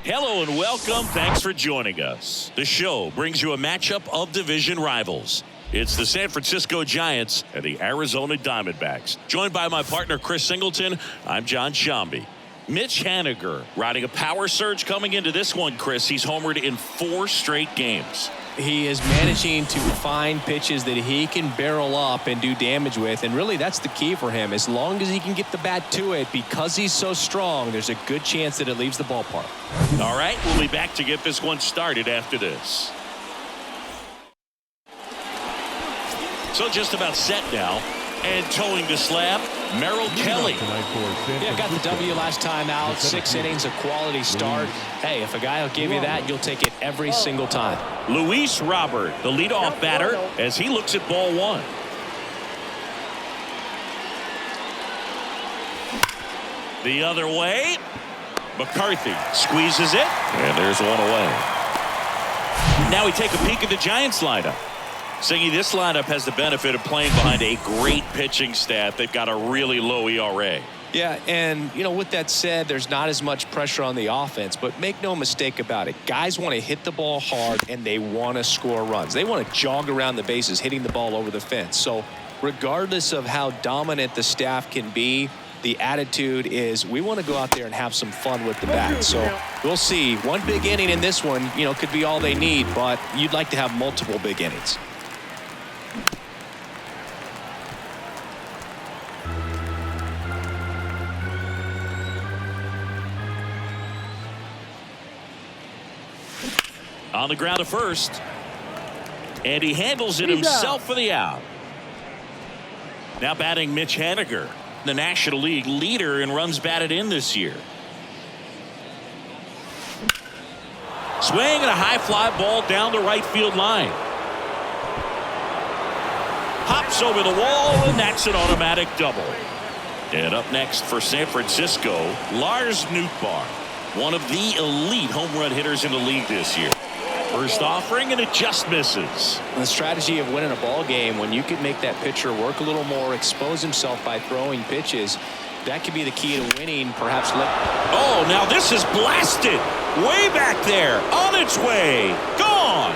Hello and welcome. Thanks for joining us. The show brings you a matchup of division rivals. It's the San Francisco Giants and the Arizona Diamondbacks. Joined by my partner, Chris Singleton, I'm John Shambi. Mitch Haniger riding a power surge coming into this one, Chris. He's homered in 4 straight games. He is managing to find pitches that he can barrel up and do damage with, and really that's the key for him. As long as he can get the bat to it, because he's so strong, there's a good chance that it leaves the ballpark. All right, we'll be back to get this one started after this. So just about set now, and towing the slab, Merrill Kelly. Yeah, got the W last time out. 6 innings, a quality start. Hey, if a guy will give you that, you'll take it every single time. Luis Robert, the leadoff batter, as he looks at ball 1. The other way. McCarthy squeezes it, and there's one away. Now we take a peek at the Giants lineup. Singy, this lineup has the benefit of playing behind a great pitching staff. They've got a really low ERA. Yeah, and, with that said, there's not as much pressure on the offense, but make no mistake about it. Guys want to hit the ball hard, and they want to score runs. They want to jog around the bases, hitting the ball over the fence. So regardless of how dominant the staff can be, the attitude is we want to go out there and have some fun with the bat. So we'll see. One big inning in this one, could be all they need, but you'd like to have multiple big innings. On the ground to first. And he handles it himself for the out. Now batting Mitch Haniger, the National League leader in runs batted in this year. Swing and a high fly ball down the right field line. Hops over the wall, and that's an automatic double. And up next for San Francisco, Lars Nootbaar, one of the elite home run hitters in the league this year. First offering, and it just misses. The strategy of winning a ball game, when you can make that pitcher work a little more, expose himself by throwing pitches, that could be the key to winning. Perhaps oh, now this is blasted way back there, on its way, gone.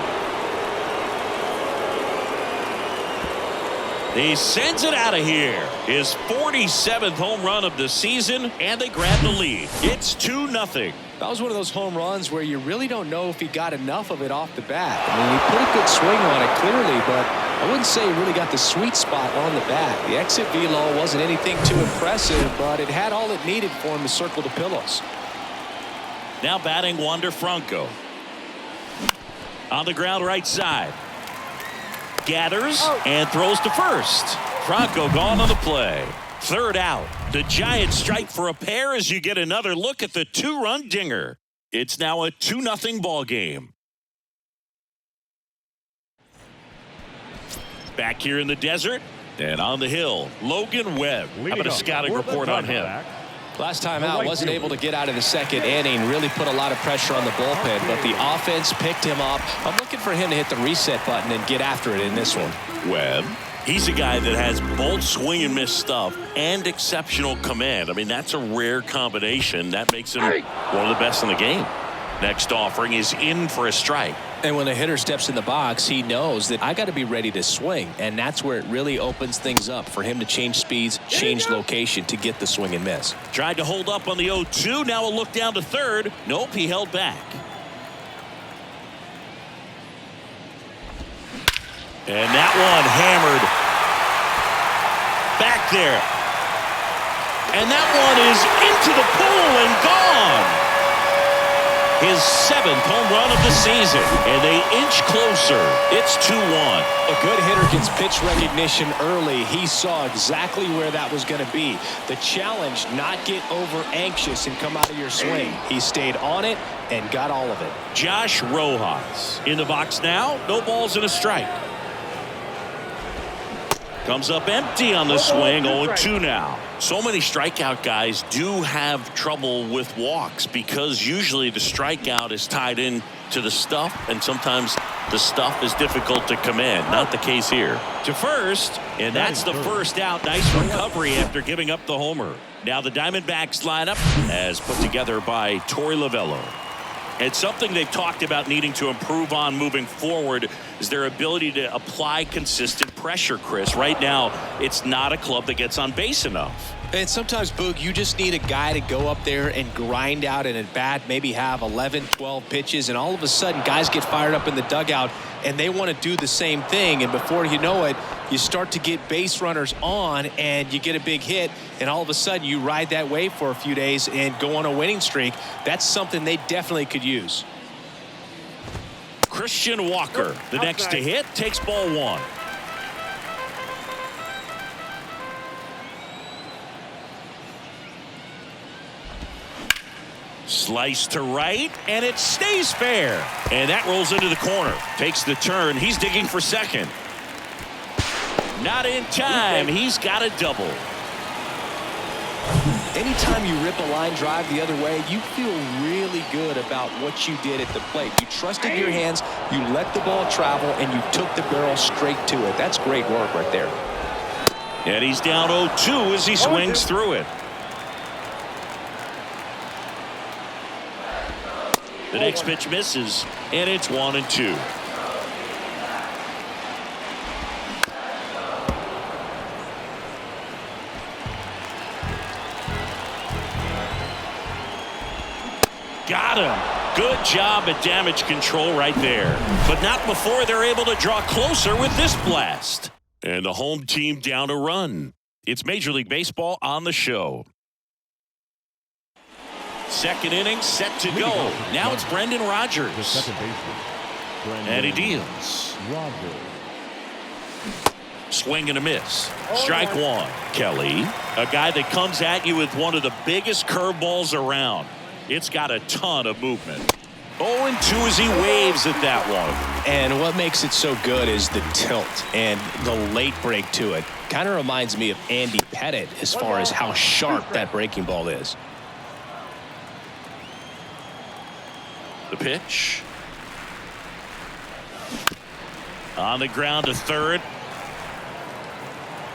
He sends it out of here. His 47th home run of the season, and they grab the lead. It's 2-0. That was one of those home runs where you really don't know if he got enough of it off the bat. I mean, he put a good swing on it clearly, but I wouldn't say he really got the sweet spot on the bat. The exit velo wasn't anything too impressive, but it had all it needed for him to circle the pillows. Now batting Wander Franco. On the ground right side. Gathers and throws to first. Franco gone on the play. Third out. The Giants strike for a pair as you get another look at the 2-run dinger. It's now a 2-0 ball game. Back here in the desert and on the hill, Logan Webb. How about a scouting report on him? Last time out, wasn't able to get out of the second inning, really put a lot of pressure on the bullpen, but the offense picked him up. I'm looking for him to hit the reset button and get after it in this one. Webb, he's a guy that has both swing and miss stuff and exceptional command. I mean, that's a rare combination. That makes him one of the best in the game. Next offering is in for a strike. And when a hitter steps in the box, he knows that I got to be ready to swing, and that's where it really opens things up for him to change speeds, change location to get the swing and miss. Tried to hold up on the 0-2. Now a look down to third. Nope, he held back. And that one hammered back there. And that one is into the pool and gone. His 7th home run of the season, and they inch closer. It's 2-1. A good hitter gets pitch recognition early. He saw exactly where that was going to be. The challenge, not get over anxious and come out of your swing. He stayed on it and got all of it. Josh Rojas in the box now. No balls and a strike. Comes up empty on the swing. 0-2 now. So many strikeout guys do have trouble with walks because usually the strikeout is tied in to the stuff, and sometimes the stuff is difficult to command. Not the case here. To first, and that's the first out. Nice recovery after giving up the homer. Now the Diamondbacks lineup as put together by Torey Lovullo. And something they've talked about needing to improve on moving forward is their ability to apply consistent pressure, Chris. Right now, it's not a club that gets on base enough. And sometimes, Boog, you just need a guy to go up there and grind out an at-bat, maybe have 11, 12 pitches, and all of a sudden guys get fired up in the dugout and they want to do the same thing. And before you know it, you start to get base runners on and you get a big hit, and all of a sudden you ride that wave for a few days and go on a winning streak. That's something they definitely could use. Christian Walker, the next to hit, takes ball one. Slice to right, and it stays fair. And that rolls into the corner. Takes the turn. He's digging for second. Not in time. He's got a double. Anytime you rip a line drive the other way, you feel really good about what you did at the plate. You trusted your hands, you let the ball travel, and you took the barrel straight to it. That's great work right there. And he's down 0-2 as he swings through it. The next pitch misses, and it's 1-2. Got him. Good job at damage control right there. But not before they're able to draw closer with this blast. And the home team down a run. It's Major League Baseball on the show. Second inning set to go. Now it's Brendan Rodgers. The second baseman. And he deals. Swing and a miss. Strike one. Kelly, a guy that comes at you with one of the biggest curveballs around. It's got a ton of movement. 0-2 as he waves at that one. And what makes it so good is the tilt and the late break to it. Kind of reminds me of Andy Pettitte as far as how sharp that breaking ball is. The pitch. On the ground to third.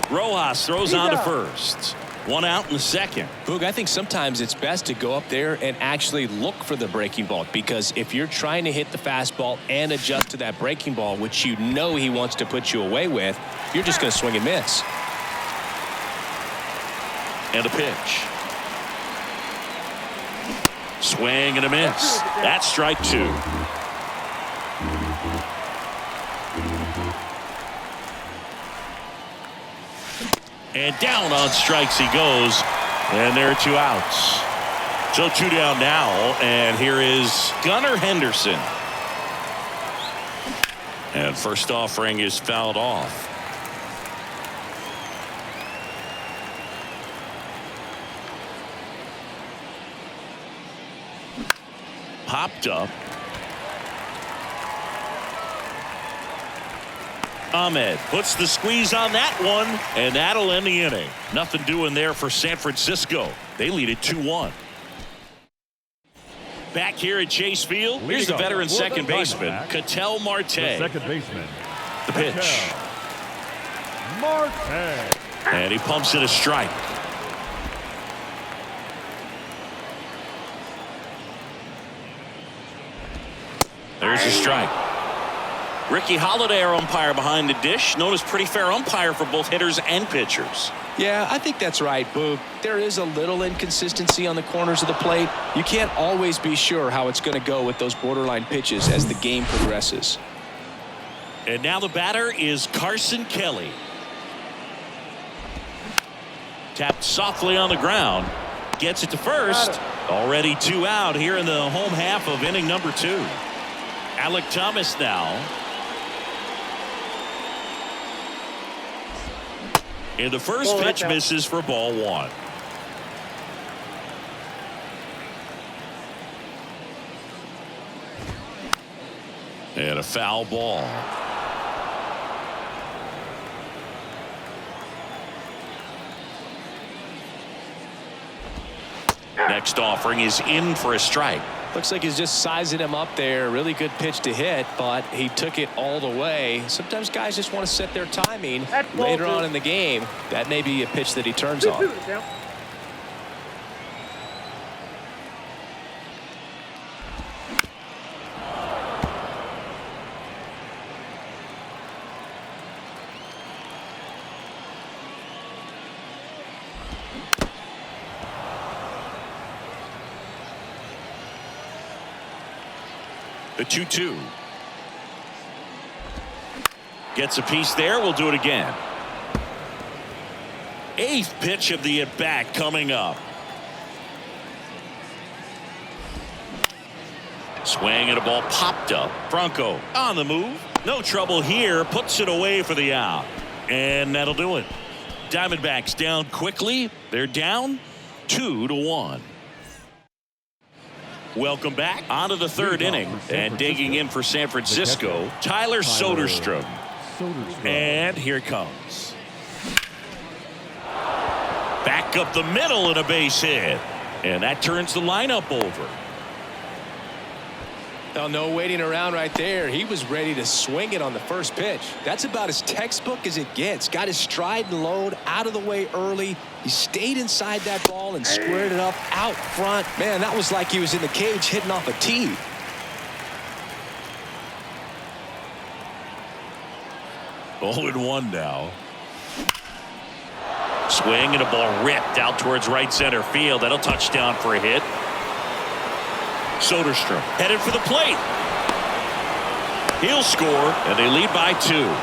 Rojas throws on to first. One out in the second. Boog, I think sometimes it's best to go up there and actually look for the breaking ball, because if you're trying to hit the fastball and adjust to that breaking ball, which you know he wants to put you away with, you're just going to swing and miss. And a pitch. Swing and a miss. That's strike two. And down on strikes he goes. And there are two outs. So two down now. And here is Gunnar Henderson. And first offering is fouled off. Popped up. Ahmed puts the squeeze on that one, and that'll end the inning. Nothing doing there for San Francisco. They lead it 2-1. Back here at Chase Field, here's the veteran second baseman, Ketel Marte. The second baseman. The pitch. Marte. And he pumps it a strike. There's a strike. Ricky Holiday, our umpire behind the dish, known as pretty fair umpire for both hitters and pitchers. Yeah, I think that's right, Boog. There is a little inconsistency on the corners of the plate. You can't always be sure how it's going to go with those borderline pitches as the game progresses. And now the batter is Carson Kelly. Tapped softly on the ground. Gets it to first. Already two out here in the home half of inning number 2. Alec Thomas now. And the first pitch misses for ball one. And a foul ball. Next offering is in for a strike. Looks like he's just sizing him up there. Really good pitch to hit, but he took it all the way. Sometimes guys just want to set their timing later on in the game. That may be a pitch that he turns on. The 2-2. Gets a piece there. We'll do it again. 8th pitch of the at-bat coming up. Swing and a ball popped up. Franco on the move. No trouble here. Puts it away for the out. And that'll do it. Diamondbacks down quickly. They're down 2-1. Welcome back onto the 3rd inning. And digging in for San Francisco, Tyler Soderstrom. And here it comes. Back up the middle and a base hit. And that turns the lineup over. Oh, no waiting around right there. He was ready to swing it on the first pitch. That's about as textbook as it gets. Got his stride and load out of the way early. He stayed inside that ball and squared it up out front. Man, that was like he was in the cage hitting off a tee. 0-1 now. Swing and a ball ripped out towards right center field. That'll touch down for a hit. Soderstrom headed for the plate. He'll score, and they lead by 2.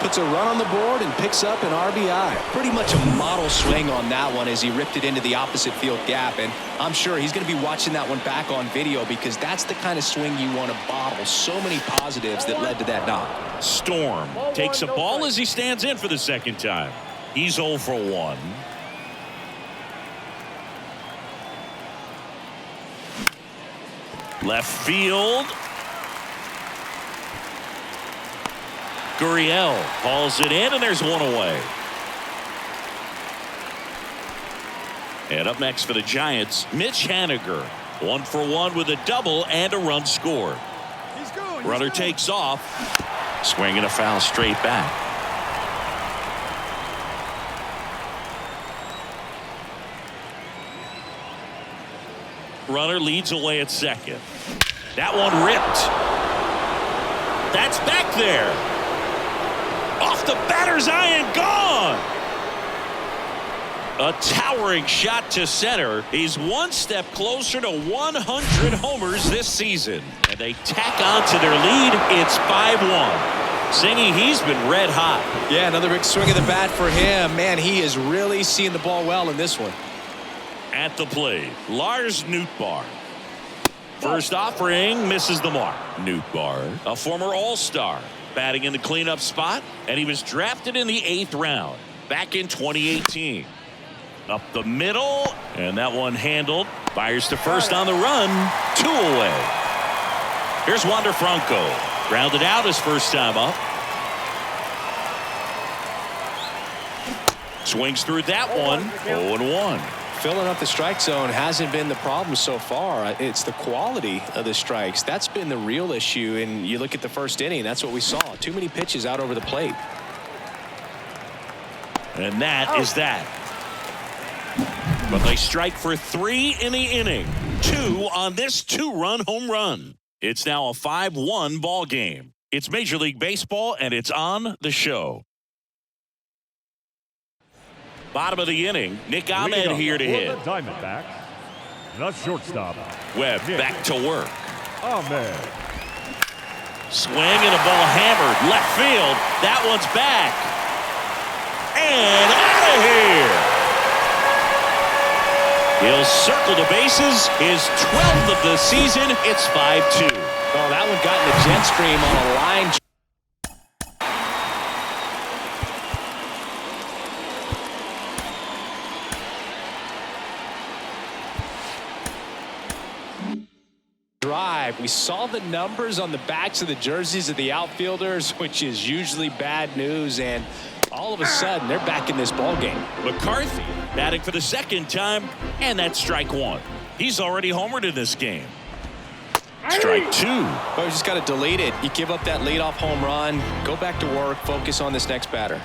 Puts a run on the board and picks up an RBI. Pretty much a model swing on that one as he ripped it into the opposite field gap. And I'm sure he's going to be watching that one back on video because that's the kind of swing you want to bottle. So many positives that led to that knock. Storm takes a ball as he stands in for the 2nd time. He's 0 for 1. Left field. Gurriel hauls it in, and there's one away. And up next for the Giants, Mitch Haniger. 1 for 1 with a double and a run scored. Runner takes off. Swing and a foul straight back. Runner leads away at 2nd. That one ripped. That's back there. Off the batter's eye and gone. A towering shot to center. He's one step closer to 100 homers this season. And they tack on to their lead. It's 5-1. Singy, he's been red hot. Yeah, another big swing of the bat for him. Man, he is really seeing the ball well in this one. At the plate, Lars Nootbaar. First offering misses the mark. Nootbaar, a former All-Star, batting in the cleanup spot, and he was drafted in the 8th round back in 2018. Up the middle, and that one handled. Fires to first on the run. 2 away. Here's Wander Franco. Grounded out his first time up. Swings through that one. 0-1. Filling up the strike zone hasn't been the problem so far. It's the quality of the strikes. That's been the real issue. And you look at the first inning, that's what we saw. Too many pitches out over the plate. And that is that. But they strike for 3 in the inning. 2 on this 2-run home run. It's now a 5-1 ball game. It's Major League Baseball, and it's on the show. Bottom of the inning, Nick Ahmed here to hit. The Diamondbacks, the shortstop. Webb back to work. Ahmed. Swing and a ball hammered left field. That one's back. And out of here. He'll circle the bases. His 12th of the season. It's 5-2. Oh, that one got in the jet stream on a line. Drive. We saw the numbers on the backs of the jerseys of the outfielders, which is usually bad news, and all of a sudden they're back in this ball game. McCarthy batting for the 2nd time, and that's strike 1. He's already homered in this game. Strike 2. Well, you just got to delete it. You give up that leadoff home run, go back to work, focus on this next batter.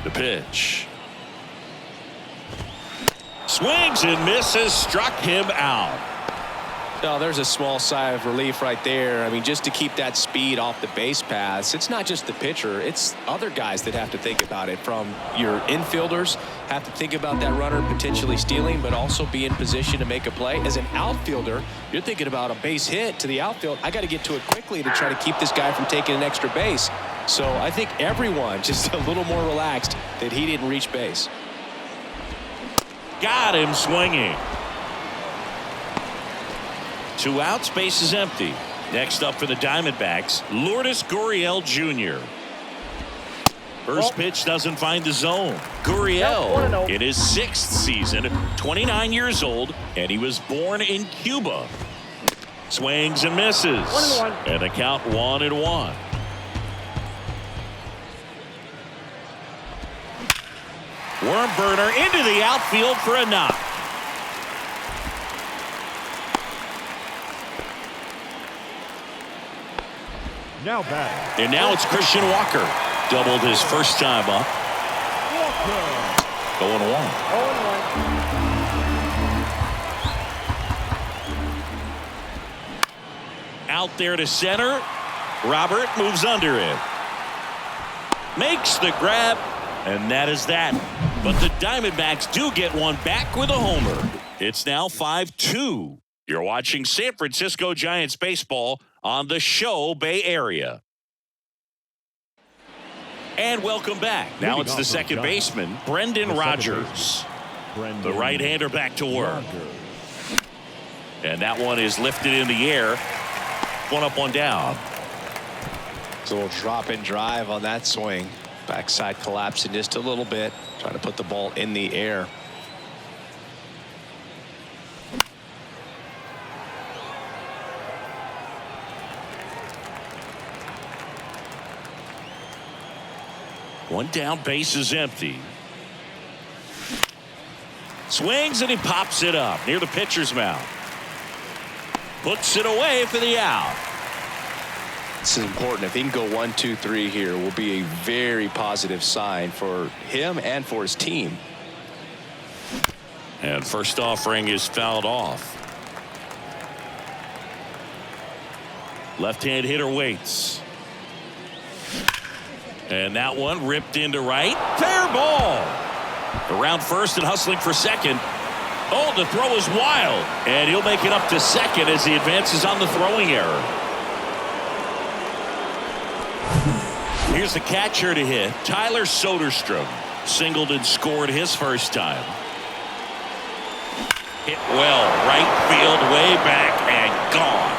The pitch. Swings and misses, struck him out. Oh, there's a small sigh of relief right there. I mean, just to keep that speed off the base paths. It's not just the pitcher. It's other guys that have to think about it. From your infielders have to think about that runner potentially stealing, but also be in position to make a play. As an outfielder, you're thinking about a base hit to the outfield. I got to get to it quickly to try to keep this guy from taking an extra base. So I think everyone just a little more relaxed that he didn't reach base. Got him swinging. 2 outs, base is empty. Next up for the Diamondbacks, Lourdes Gurriel Jr. First pitch doesn't find the zone. Gurriel in his 6th season, 29 years old, and he was born in Cuba. Swings and misses. 1-1. And the count 1-1. Worm burner into the outfield for a knock. Now back. And now it's Christian Walker. Doubled his first time up. Walker. 0-1. 0-1. Out there to center. Robert moves under it. Makes the grab. And that is that. But the Diamondbacks do get one back with a homer. It's now 5-2. You're watching San Francisco Giants baseball on the Show Bay Area. And welcome back. Now it's the second baseman, Brendan Rodgers. The right-hander back to work. And that one is lifted in the air. 1 up, 1 down. So a little drop and drive on that swing. Backside collapsing just a little bit. Trying to put the ball in the air. One down, base is empty. Swings and he pops it up near the pitcher's mound. Puts it away for the out. This is important. If he can go 1, 2, 3 here, will be a very positive sign for him and for his team. And first offering is fouled off. Left-hand hitter waits. And that one ripped into right. Fair ball. Around first and hustling for second. Oh, the throw is wild. And he'll make it up to second as he advances on the throwing error. Here's the catcher to hit. Tyler Soderstrom singled and scored his first time. Hit well. Right field, way back and gone.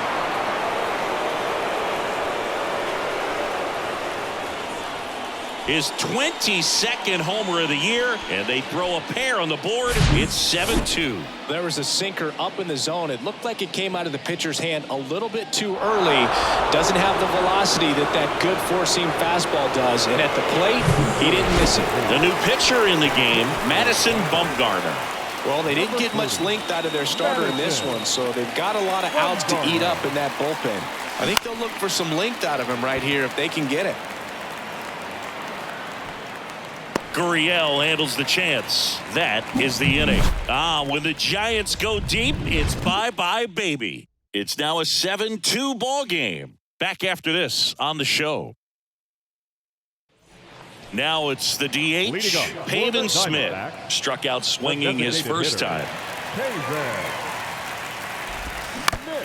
His 22nd homer of the year, and they throw a pair on the board. It's 7-2. There was a sinker up in the zone. It looked like it came out of the pitcher's hand a little bit too early. Doesn't have the velocity that good four-seam fastball does. And at the plate, he didn't miss it. The new pitcher in the game, Madison Bumgarner. Well, they didn't get much length out of their starter in this one, so they've got a lot of outs to eat up in that bullpen. I think they'll look for some length out of him right here if they can get it. Gurriel handles the chance. That is the inning. When the Giants go deep, it's bye-bye, baby. It's now a 7-2 ball game. Back after this on the show. Now it's the DH, Pavin Smith. Struck out swinging his first time.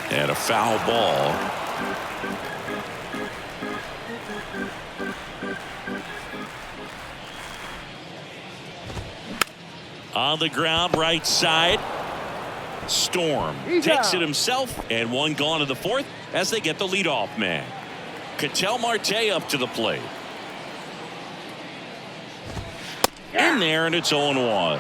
And a foul ball. On the ground, right side. Storm takes it himself, and one gone to the fourth as they get the leadoff man. Ketel Marte up to the plate. In there, and it's 0-1.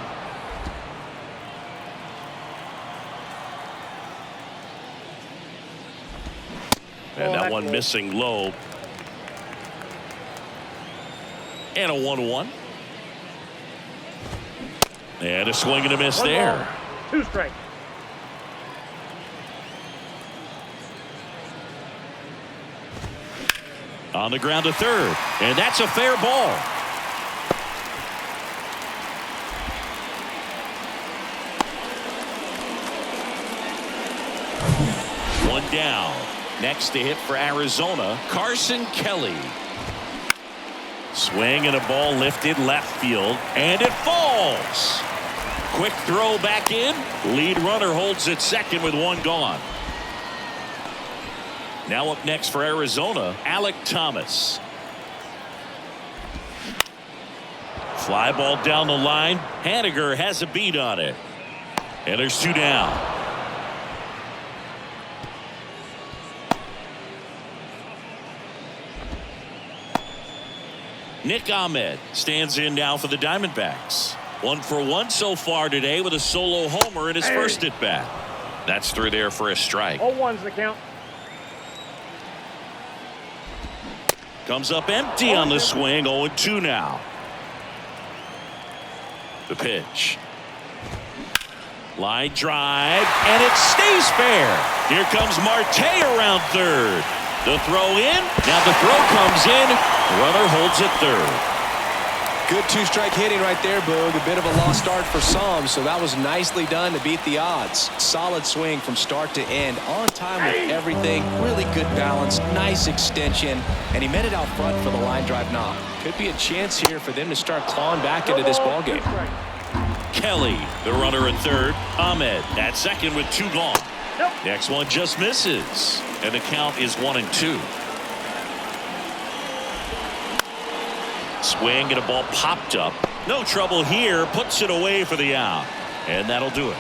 And that one missing low. And a 1-1. And a swing and a miss there. 2 strikes. On the ground to third. And that's a fair ball. down. Next to hit for Arizona, Carson Kelly. Swing and a ball lifted left field, and it falls. Quick throw back in. Lead runner holds at second with one gone. Now up next for Arizona, Alek Thomas. Fly ball down the line. Haniger has a beat on it. And there's two down. Nick Ahmed stands in now for the Diamondbacks. 1 for 1 so far today with a solo homer in his first at bat. That's through there for a strike. 0-1's the count. Comes up empty on the swing. 0-2 now. The pitch. Line drive, and it stays fair. Here comes Marte around third. The throw in. Now the throw comes in. Runner holds at third. Good two-strike hitting right there, Boog. A bit of a lost start for some, so that was nicely done to beat the odds. Solid swing from start to end. On time with everything. Really good balance. Nice extension. And he met it out front for the line drive knock. Could be a chance here for them to start clawing back into this ballgame. Kelly, the runner at third. Ahmed at second with two gone. Next one just misses. And the count is 1-2. Swing and a ball popped up. No trouble here. Puts it away for the out. And that'll do it.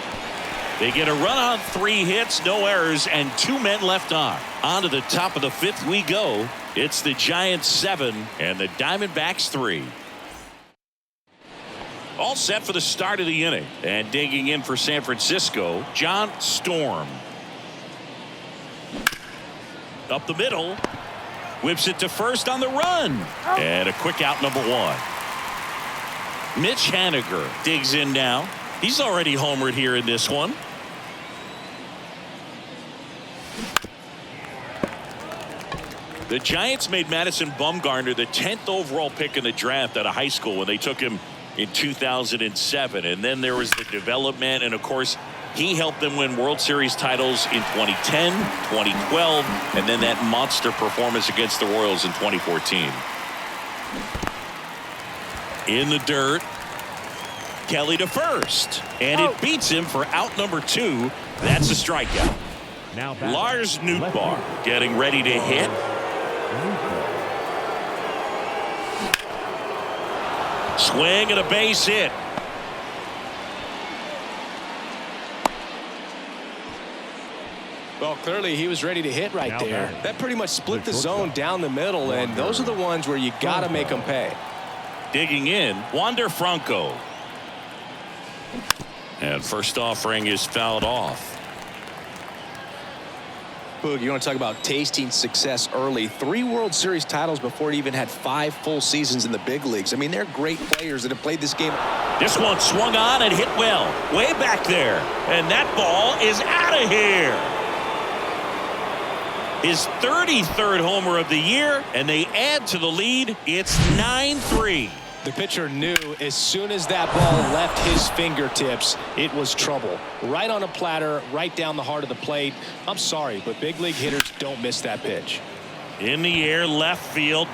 They get a run on 3 hits, no errors, and 2 men left on. On to the top of the 5th we go. It's the Giants 7 and the Diamondbacks 3. All set for the start of the inning. And digging in for San Francisco, John Storm. Up the middle. Whips it to first on the run. And a quick out, number 1. Mitch Haniger digs in now. He's already homered here in this one. The Giants made Madison Bumgarner the 10th overall pick in the draft out of high school when they took him in 2007. And then there was the development, and of course he helped them win World Series titles in 2010, 2012, and then that monster performance against the Royals in 2014. In the dirt. Kelly to first. And it beats him for out number 2. That's a strikeout. Now Lars Nootbaar getting ready to hit. Swing and a base hit. Well, clearly he was ready to hit right there. That pretty much split the zone down the middle, and those are the ones where you got to make them pay. Digging in, Wander Franco. And first offering is fouled off. Boog, you want to talk about tasting success early. 3 World Series titles before he even had 5 full seasons in the big leagues. I mean, they're great players that have played this game. This one swung on and hit well. Way back there. And that ball is out of here. His 33rd homer of the year, and they add to the lead. It's 9-3. The pitcher knew as soon as that ball left his fingertips, it was trouble. Right on a platter, right down the heart of the plate. I'm sorry, but big league hitters don't miss that pitch. In the air, left field.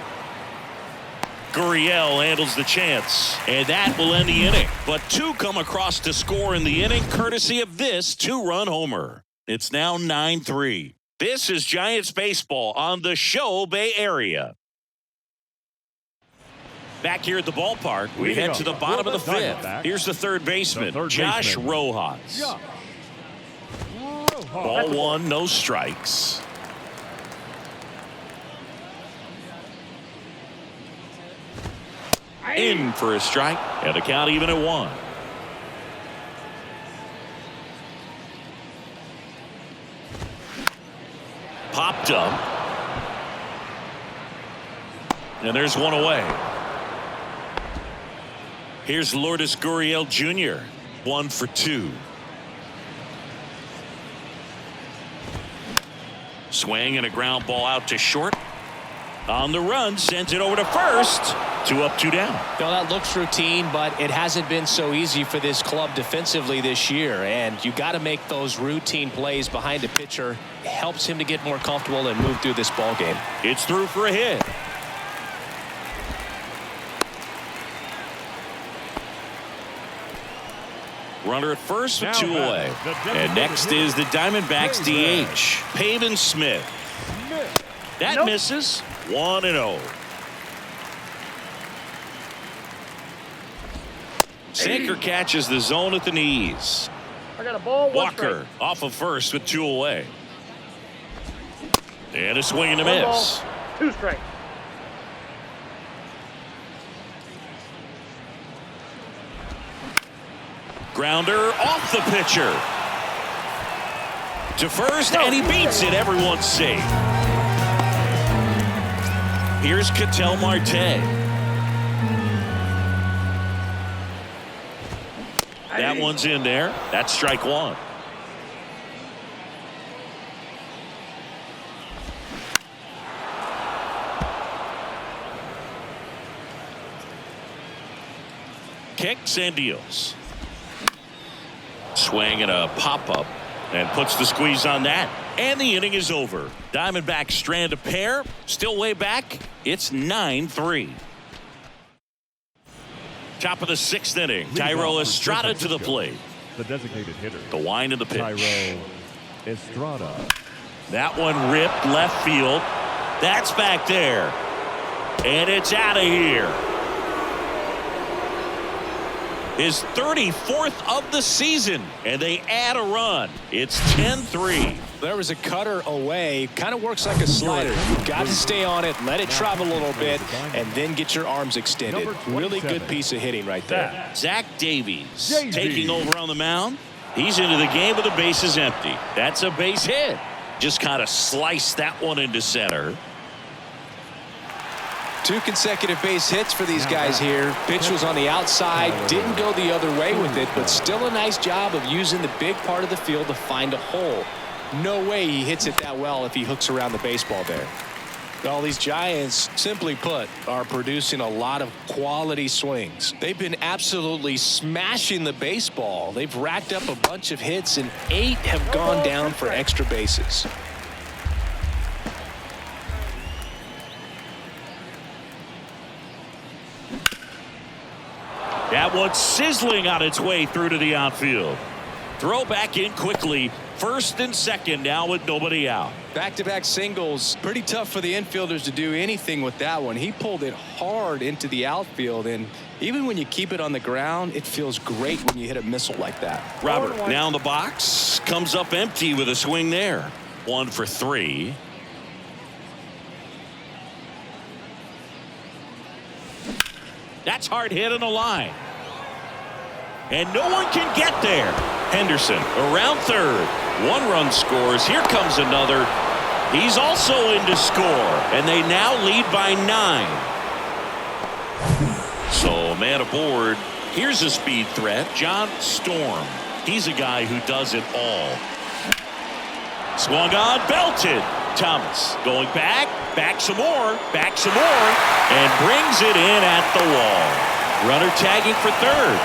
Gurriel handles the chance, and that will end the inning. But 2 come across to score in the inning, courtesy of this 2-run homer. It's now 9-3. This is Giants baseball on the Show Bay Area. Back here at the ballpark, we head to the bottom of the 5th. Here's the third baseman, Josh Rojas. Ball 1, no strikes. In for a strike, and a count even at 1. Popped up. And there's one away. Here's Lourdes Gurriel Jr. 1 for 2. Swing and a ground ball out to short. On the run, sends it over to first. 2 up, 2 down. Well, that looks routine, but it hasn't been so easy for this club defensively this year. And you got to make those routine plays behind a pitcher. It helps him to get more comfortable and move through this ball game. It's through for a hit. Runner at first with 2 away. And next is the Diamondbacks DH, Pavin Smith. That misses. 1-0. Sinker catches the zone at the knees. I got a ball. Walker off of first with 2 away. And a swing and a One miss. ball, 2 strike. Grounder off the pitcher. To first, and he beats it. Everyone's safe. Here's Ketel Marte. That one's in there. That's strike 1. Kicks and deals. Swing and a pop-up, and puts the squeeze on that. And the inning is over. Diamondbacks strand a pair. Still way back. It's 9-3. Top of the 6th inning. Tyro Estrada to the plate. The designated hitter. The wind of the pitch. Tyro Estrada. That one ripped left field. That's back there. And it's out of here. His 34th of the season, and they add a run. It's 10-3. There was a cutter away. Kind of works like a slider. You've got to stay on it, let it travel a little bit, and then get your arms extended. Really good piece of hitting right there. Zach Davies taking over on the mound. He's into the game with the bases empty. That's a base hit. Just kind of sliced that one into center. 2 consecutive base hits for these guys here. Pitch was on the outside, didn't go the other way with it, but still a nice job of using the big part of the field to find a hole. No way he hits it that well if he hooks around the baseball there. Well, these Giants, simply put, are producing a lot of quality swings. They've been absolutely smashing the baseball. They've racked up a bunch of hits, and 8 have gone down for extra bases. That one's sizzling on its way through to the outfield. Throw back in quickly. First and second now with nobody out. Back-to-back singles. Pretty tough for the infielders to do anything with that one. He pulled it hard into the outfield, and even when you keep it on the ground, it feels great when you hit a missile like that. Robert now in the box. Comes up empty with a swing there. 1 for 3. That's hard hit on the line. And no one can get there. Henderson around third. 1 run scores. Here comes another. He's also in to score. And they now lead by 9. So man aboard. Here's a speed threat. John Storm. He's a guy who does it all. Swung on, belted. Thomas going back some more, and brings it in at the wall. Runner tagging for third.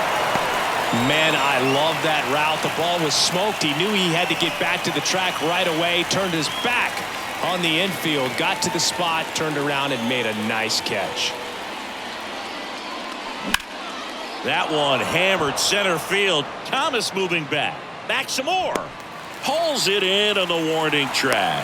Man, I love that route. The ball was smoked. He knew he had to get back to the track right away. Turned his back on the infield, got to the spot, turned around, and made a nice catch. That one hammered center field. Thomas moving back some more. Pulls it in on the warning track.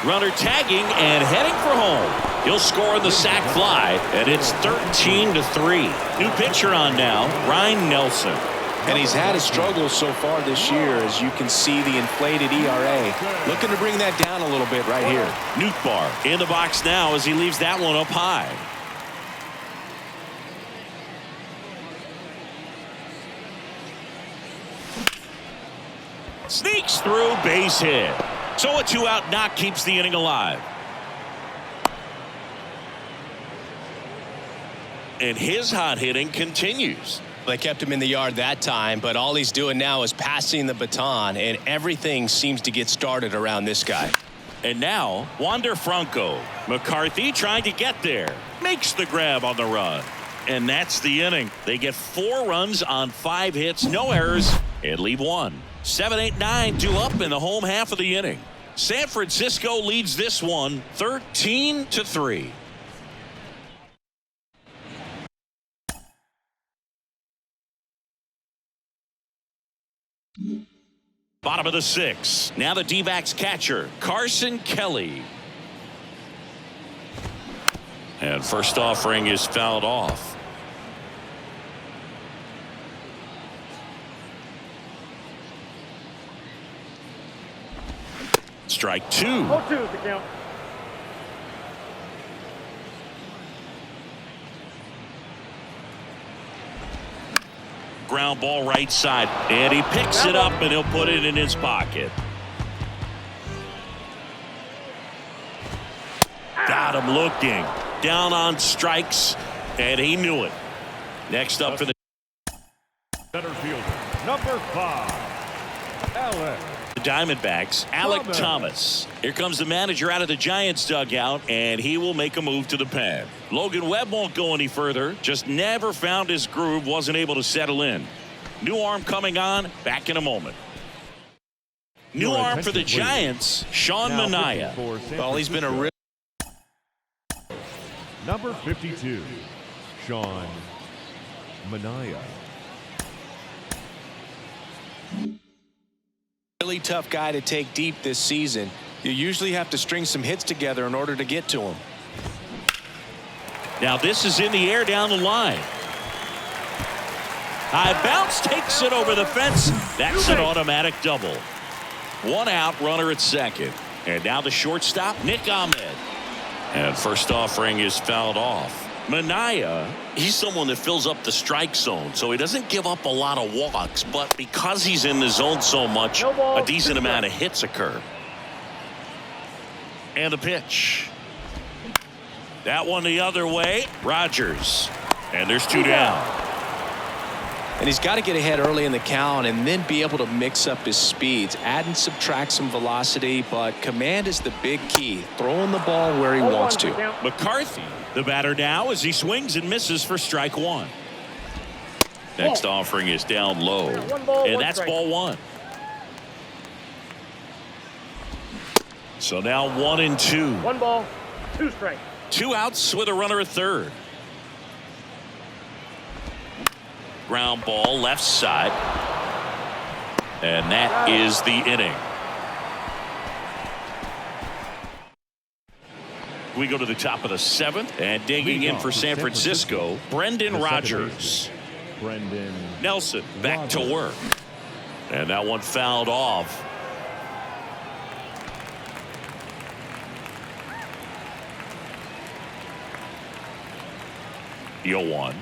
Runner tagging and heading for home. He'll score on the sac fly, and it's 13-3. New pitcher on now, Ryan Nelson. And he's had his struggles so far this year, as you can see the inflated ERA. Looking to bring that down a little bit right here. Nootbaar in the box now as he leaves that one up high. Sneaks through, base hit. So a 2-out knock keeps the inning alive. And his hot hitting continues. They kept him in the yard that time, but all he's doing now is passing the baton, and everything seems to get started around this guy. And now, Wander Franco. McCarthy trying to get there. Makes the grab on the run. and that's the inning. They get 4 runs on 5 hits, no errors, and leave 1. 7, 8, 9, 2 up in the home half of the inning. San Francisco leads this one 13-3. Bottom of the 6th. Now the D-backs catcher, Carson Kelly. And first offering is fouled off. Strike 2. 0-2 is the count. Ground ball right side, and he picks it up and he'll put it in his pocket. Got him looking. Down on strikes, and he knew it. Next up for the Center fielder, number 5, Alex. The Diamondbacks, Alec Thomas. Here comes the manager out of the Giants dugout, and he will make a move to the pen. Logan Webb won't go any further. Just never found his groove, wasn't able to settle in. New arm coming on, back in a moment. New arm for the Giants, Sean Manaea. Well, he's been a real Number 52, Sean Manaea. really tough guy to take deep this season. You usually have to string some hits together in order to get to him. Now this is in the air down the line. High bounce, takes it over the fence. That's an automatic double. 1 out, runner at second. And now the shortstop, Nick Ahmed. And first offering is fouled off. Manaea, he's someone that fills up the strike zone, so he doesn't give up a lot of walks, but because he's in the zone so much, a decent amount of hits occur. And the pitch. That one the other way. Rogers. And there's 2 down. And he's got to get ahead early in the count and then be able to mix up his speeds, add and subtract some velocity, but command is the big key. Throwing the ball where he wants to. McCarthy, the batter now, as he swings and misses for strike 1. Next offering is down low, and that's ball 1. So now 1-2. 1 ball, 2 strikes. 2 outs with a runner at third. Ground ball left side. And that is the inning. We go to the top of the 7th, and digging in for San Francisco, Brendan Rodgers. Brendan Nelson back to work. And that one fouled off. Yo 1.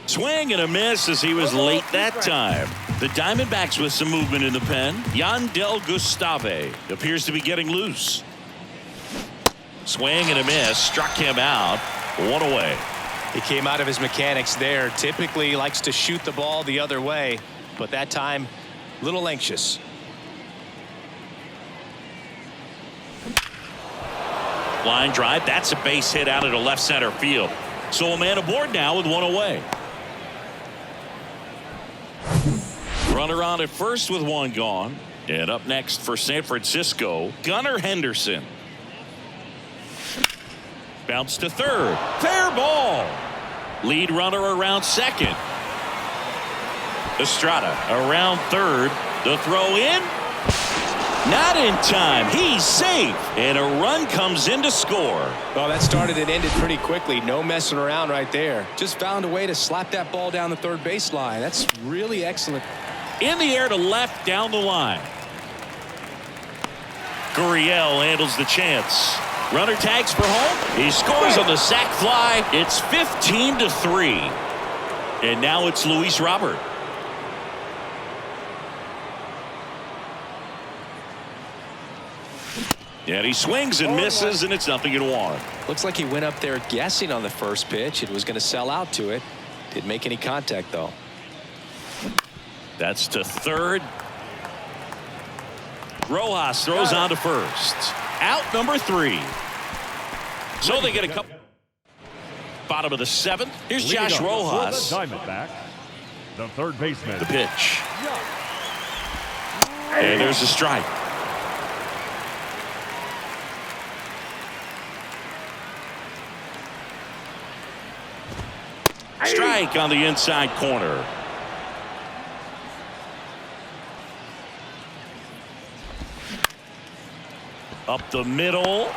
Swing and a miss as he was late that time. The Diamondbacks with some movement in the pen. Yandel Gustave appears to be getting loose. Swing and a miss, struck him out. 1 away. He came out of his mechanics there. Typically likes to shoot the ball the other way, but that time a little anxious. Line drive, that's a base hit out into left center field. So a man aboard now with 1 away. Runner on at first with 1 gone. And up next for San Francisco, Gunnar Henderson. Bounce to third. Fair ball. Lead runner around second. Estrada around third. The throw in. Not in time. He's safe. And a run comes in to score. Well, that started and ended pretty quickly. No messing around right there. Just found a way to slap that ball down the third baseline. That's really excellent. In the air to left down the line. Gurriel handles the chance. Runner tags for home. He scores on the sac fly. It's 15-3. And now it's Luis Robert. And he swings and misses, and it's 0-1. Looks like he went up there guessing on the first pitch and was going to sell out to it. Didn't make any contact, though. That's to third. Rojas throws on to first. Out number 3. So they get a couple. bottom of the 7th. Here's Leading Josh up Rojas. for the Diamondbacks, the third baseman. The pitch. And there's a strike. Strike on the inside corner. Up the middle.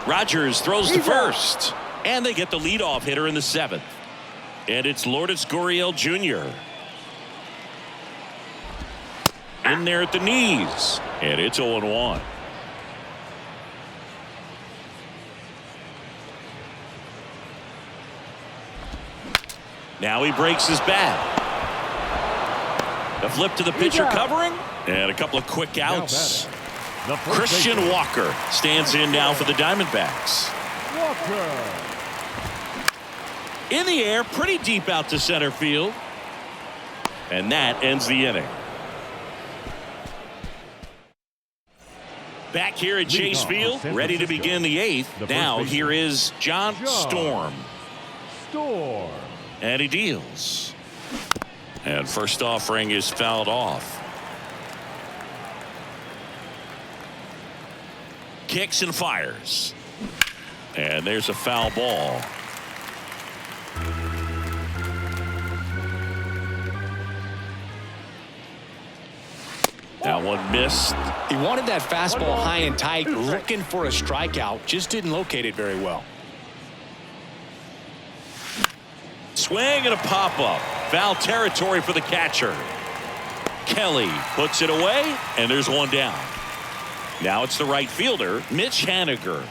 Rogers throws to first. And they get the leadoff hitter in the 7th. And it's Lourdes Gurriel Jr. In there at the knees. And it's 0-1. Now he breaks his bat. The flip to the pitcher covering. And a couple of quick outs. Christian Walker stands in now for the Diamondbacks. Walker. In the air, pretty deep out to center field. And that ends the inning. Back here at Chase Field, ready to begin the 8th. Now here is John Storm. And he deals. And first offering is fouled off. Kicks and fires. And there's a foul ball. That one missed. He wanted that fastball high and tight, looking for a strikeout. Just didn't locate it very well. Swing and a pop-up. Foul territory for the catcher. Kelly puts it away, and there's one down. Now it's the right fielder, Mitch Haniger.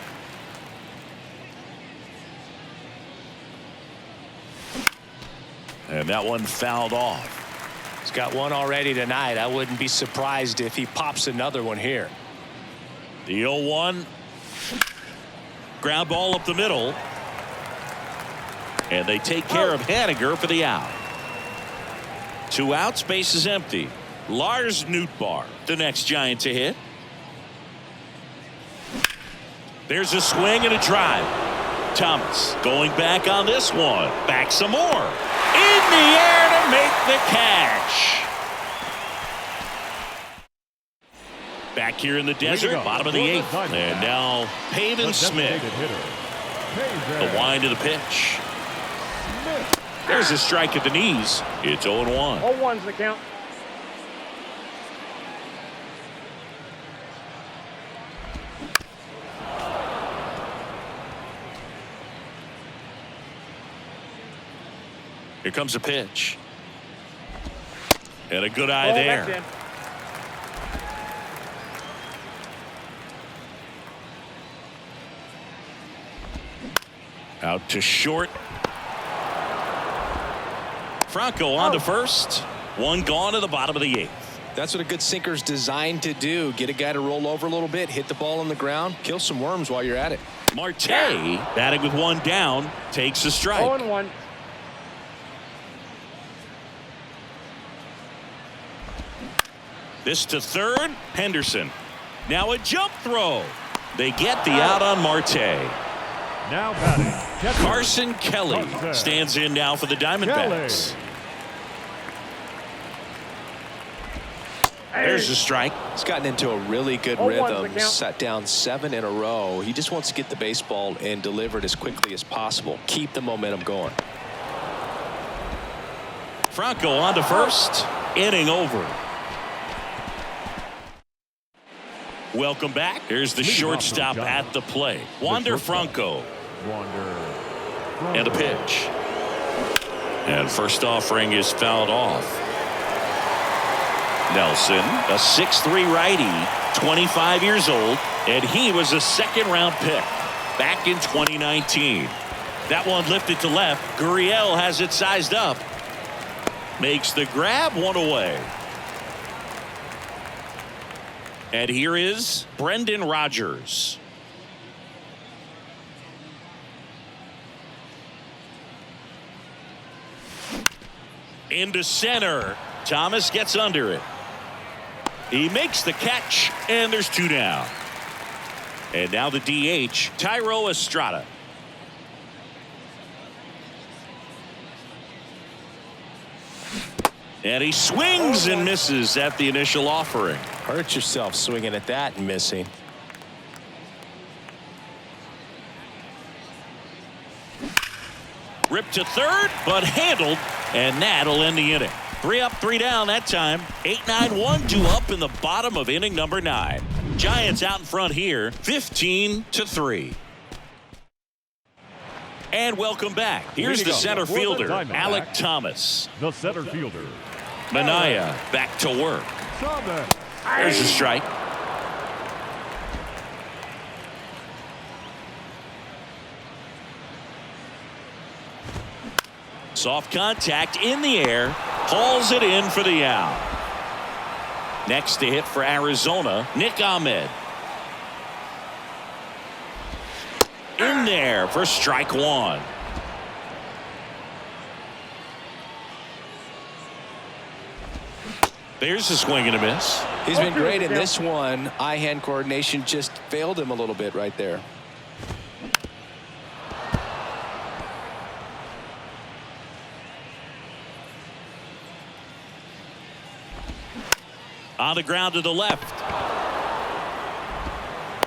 And that one fouled off. He's got one already tonight. I wouldn't be surprised if he pops another one here. The 0-1. Ground ball up the middle. And they take care of Haniger for the out. 2 outs, base is empty. Lars Nootbaar, the next Giant to hit. There's a swing and a drive. Thomas going back on this one. Back some more. In the air to make the catch. Back here in the desert, bottom of the 8th. And now Pavin Smith. The wind of the pitch. There's a strike at the knees. It's 0-1. 0-1's the count. Here comes a pitch. And a good eye there. Out to short. Franco on to first. One gone to the bottom of the 8th. That's what a good sinker's designed to do. Get a guy to roll over a little bit, hit the ball on the ground, kill some worms while you're at it. Marte, batting with one down, takes a strike. 0-1. This to third. Henderson. Now a jump throw. They get the out on Marte. Now batting, Carson Kelly stands in now for the Diamondbacks. There's a strike. He's gotten into a really good rhythm. Sat down 7 in a row. He just wants to get the baseball and deliver it as quickly as possible. Keep the momentum going. Franco on to first. Inning over. Welcome back. Here's the shortstop at the plate. Wander Franco. And a pitch. And first offering is fouled off. Nelson, a 6'3" righty, 25 years old, and he was a second-round pick back in 2019. That one lifted to left. Gurriel has it sized up. Makes the grab, one away. And here is Brendan Rodgers. Into center. Thomas gets under it. He makes the catch, and there's 2 down. And now the DH, Tyro Estrada. And he swings and misses at the initial offering. Hurt yourself swinging at that and missing. Ripped to third, but handled, and that'll end the inning. 3 up, 3 down that time. 8-9-1, 2 up in the bottom of inning number 9. Giants out in front here, 15-3. And welcome back. Here's the center fielder, Alec Thomas. The center fielder. Minaya back to work. Thomas. There's a strike. Soft contact in the air, hauls it in for the out. Next to hit for Arizona, Nick Ahmed. In there for strike 1. There's a swing and a miss. He's been great in this one. Eye-hand coordination just failed him a little bit right there. On the ground to the left.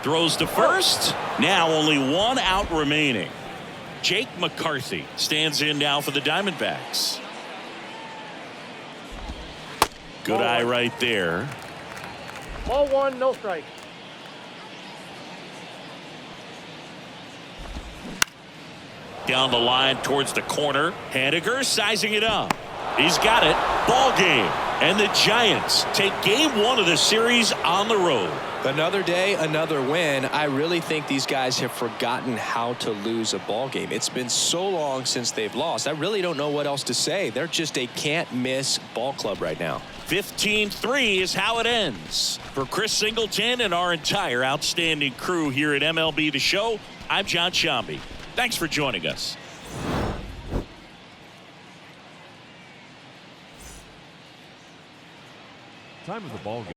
Throws to first. Now only 1 out remaining. Jake McCarthy stands in now for the Diamondbacks. Good eye right there. Ball 1, no strike. Down the line towards the corner. Haniger sizing it up. He's got it. Ball game. And the Giants take game 1 of the series on the road. Another day, another win. I really think these guys have forgotten how to lose a ball game. It's been so long since they've lost. I really don't know what else to say. They're just a can't-miss ball club right now. 15-3 is how it ends. For Chris Singleton and our entire outstanding crew here at MLB The Show, I'm John Shambi. Thanks for joining us. Time of the ball game.